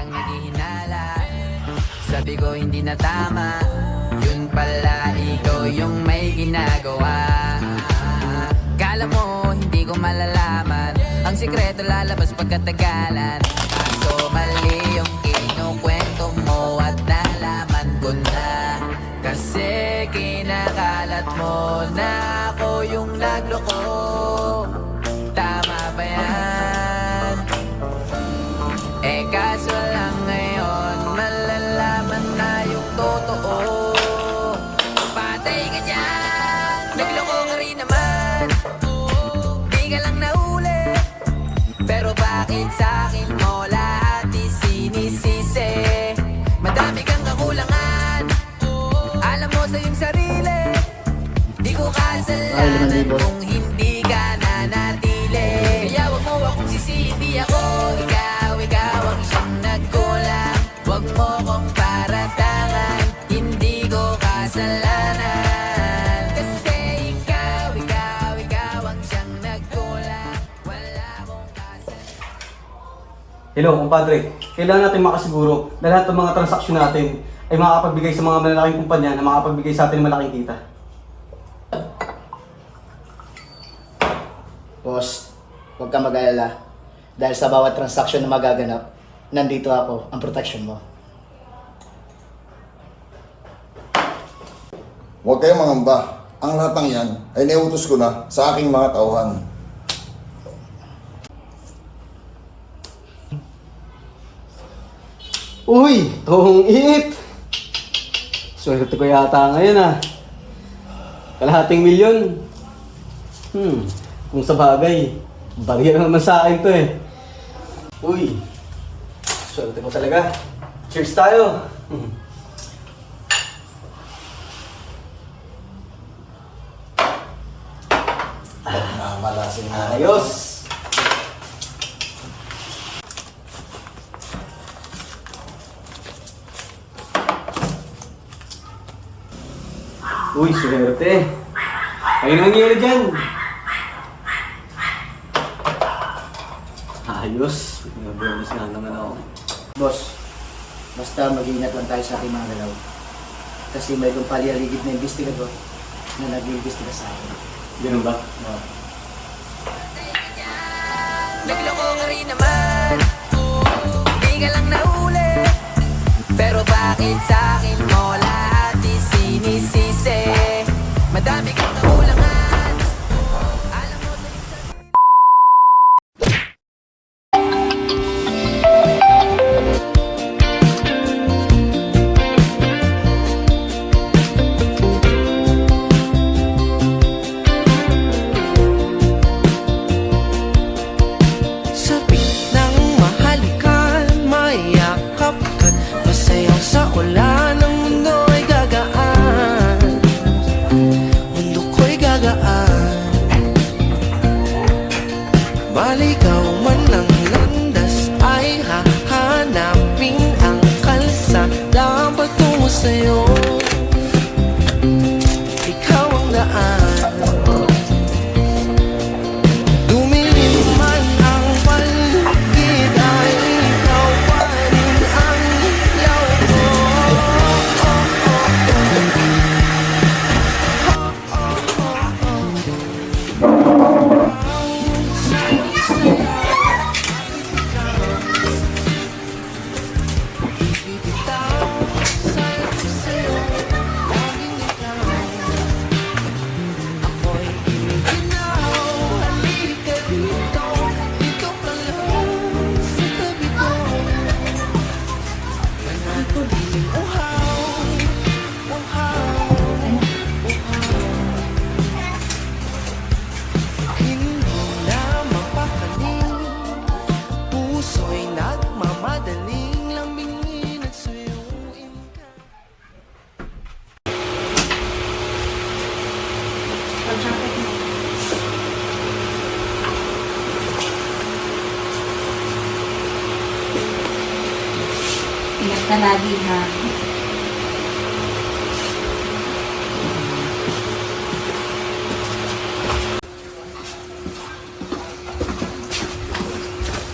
kang naghihinala. Sabi ko hindi na tama, yun pala ikaw yung may ginagawa. Kala mo hindi ko malalaman, ang sikreto lalabas pagkatagalan. Kaso mali yung kinukwento mo at nalaman ko na. Kasi kinakalat mo na ako yung nagloko. Tama ba yan? Eh kaso lang ngayon malalaman na yung totoo. Patay ka dyan, nagloko ka rin naman. Di ka lang nahuli, pero bakit sa'kin mo lahat isinisisi? Madami kang kakulangan, alam mo sa iyong sarili. Di ko kasalanan kung hindi ka nanatili. Kaya wag mo akong sisihin, di ako ikaw ang isang nagkulang. Wag mo kong paratangan, hindi ko kasalanan. Kasi ikaw ang siyang nagkulang. Wala akong kasalanan. Hello, kumpadre. Kailangan natin makasiguro na lahat ng mga transaksyon natin ay makakapagbigay sa mga malalaking kumpanya na makakapagbigay sa atin ng malaking kita. Boss, huwag kang mag-alala. Dahil sa bawat transaksyon na magaganap, nandito ako, ang protection mo. Huwag kayong mangamba. Ang lahat ng yan ay niutos ko na sa aking mga tauhan. Uy! Toong init! Swerte ko yata ngayon ah. Kalahating milyon. Kung sa bagay, bagay naman sa akin to eh. Uy! Swerte ko talaga. Cheers tayo! Malasing Ayos! Uy, swerte! Kayo naman yun dyan! Ayos! May bonus nga naman ako. Boss, basta mag-iingat lang tayo sa ating mga galaw. Kasi may kong palialigid na investigador na nag-iimbestiga sa akin. Ganun ba? No. Nagloko ka rin naman, di ka lang nahuli, pero bakit sa'kin mo lahat isinisisi? Madami kang kakulangan, alam mo sa iyong sarili. Sabi ng mahalikan, mayakap ka't masayaw sa ulan. Ang mundo ay gagaan, mundo ko'y gagaan. Maligaw man ang landas, ay hahanapin ang kalsada patungo sa'yo. Ikaw ang daan. Dumilim man ang paligid, ay ikaw pa rin ang ilaw ko. Bibitaw sa'yo, laging ikaw. Ako'y giniginaw, halika dito. Dito ka lang sa tabi ko. Manatiling uhaw, uhaw, uhaw. Hindi na mapakaling, puso'y nagmamadaling lambingin at suyuin ka. Ingat ka lagi ha.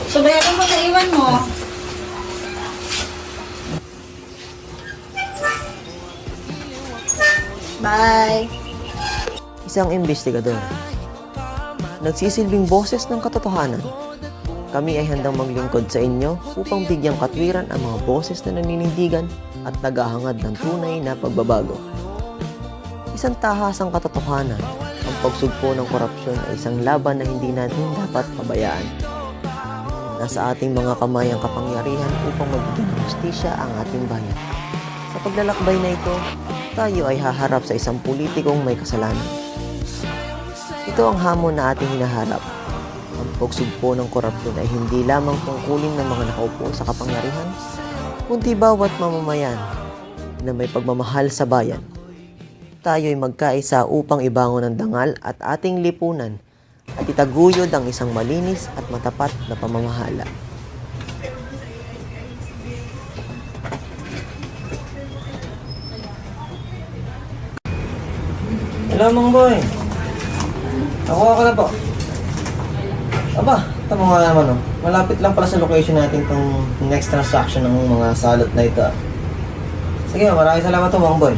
So, bayaran mo sa iwan mo. Bye! Isang investigador. Nagsisilbing boses ng katotohanan. Kami ay handang maglingkod sa inyo upang bigyang katwiran ang mga boses na naninindigan at naghahangad ng tunay na pagbabago. Isang tahasang katotohanan, ang pagsugpo ng korupsyon ay isang laban na hindi natin dapat pabayaan. Nasa ating mga kamay ang kapangyarihan upang magbigyan ng hustisya ang ating bayan. Sa paglalakbay na ito, tayo ay haharap sa isang politikong may kasalanan. Ito ang hamon na ating hinaharap. Ang pagsugpo ng korupsyon ay hindi lamang tungkulin ng mga nakaupo sa kapangyarihan, kundi bawat mamamayan na may pagmamahal sa bayan. Tayo ay magkaisa upang ibangon ang dangal at ating lipunan at itaguyod ang isang malinis at matapat na pamamahala. Hello, Mang Boy. Ako na po. Aba, tama nga naman, oh. Malapit lang pala sa location natin tong next transaction ng mga salot na ito. Sige, maraming salamat to, Mang Boy.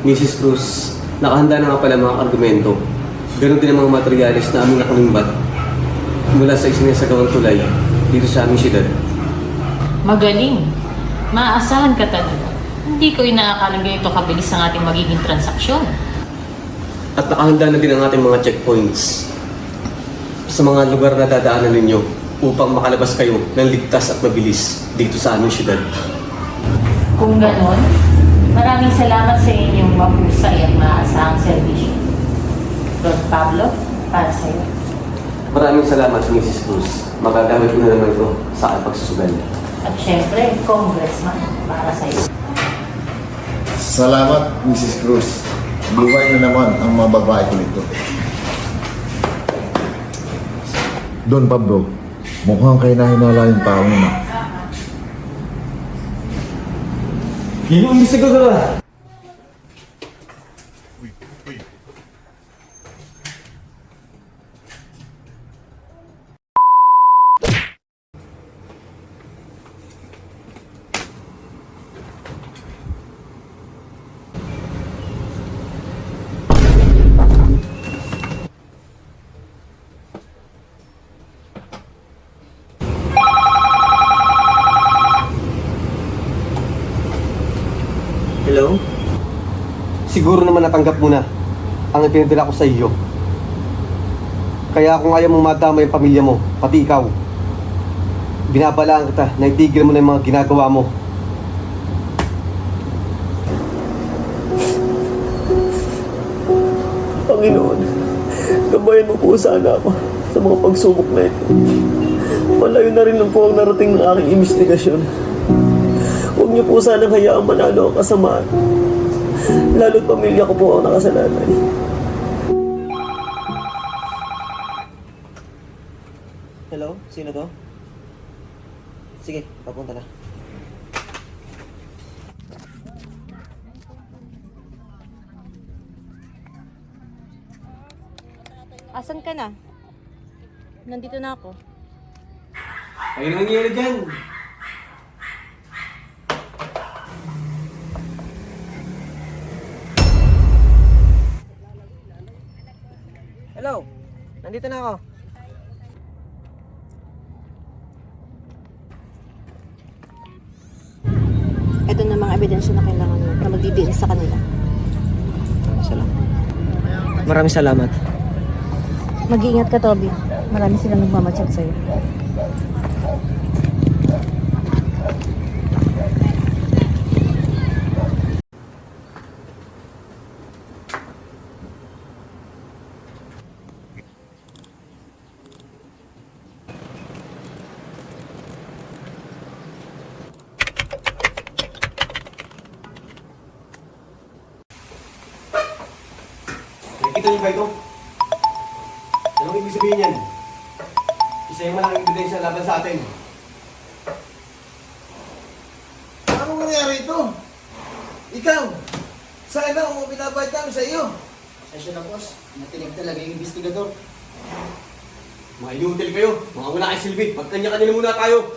Mrs. Cruz, nakahanda na nga pala mga argumento. Ganon din ang mga materialis na aming nakulimbat mula sa isinasagawang tulay dito sa aming syudad. Magaling. Maaasahan ka talaga. Hindi ko inaakalang ganito kabilis ang ating magiging transaksyon. At nakahanda na din ang ating mga checkpoints sa mga lugar na dadaanan ninyo upang makalabas kayo ng ligtas at mabilis dito sa aming syudad. Kung ganon, maraming salamat sa inyong mabusay at maaasahang serbisyo. Lord Pablo, para sa iyo. Maraming salamat, Mrs. Cruz. Magagamit ko na naman ito sa aking pagsusugal. At syempre, Congressman, para sa iyo. Salamat, Mrs. Cruz. Buhay na naman ang mga babae ko nito. Don Pablo, mukhang kayo na hinala yung tao na. Yung investigador ah! Hello? Siguro naman natanggap mo na ang ipinadala ko sa iyo. Kaya kung ayaw mong madama yung pamilya mo, pati ikaw, binabalaan kita na itigil mo na yung mga ginagawa mo. Panginoon, gabayan mo po sana ako sa mga pagsubok na ito. Malayo na rin lang po ang narating ng aking investigasyon. Huwag niyo po sanang hayaang manalo ang kasamaan. Lalo't pamilya ko po ang nakasalalay. Hello? Sino to? Sige, papunta na. Asan ka na? Nandito na ako. Ayun ang nangyari dyan! Hello? Nandito na ako. Ito na mga ebidensya na kailangan mo na magdidiin sa kanila. Maraming salamat. Mag-iingat ka, Toby. Marami silang nagmamachat sa'yo. Nakita niyo ba ito? Anong ibig sabihin yan? Isa yung malaking ebidensya laban sa atin. Ano nangyari ito? Ikaw, sana kung binabait namin sa iyo. Pasensya na, boss. Natinig talaga yung investigador. Mga inutil kayo, mga wala kayong silbi. Magkanya-kanya muna tayo.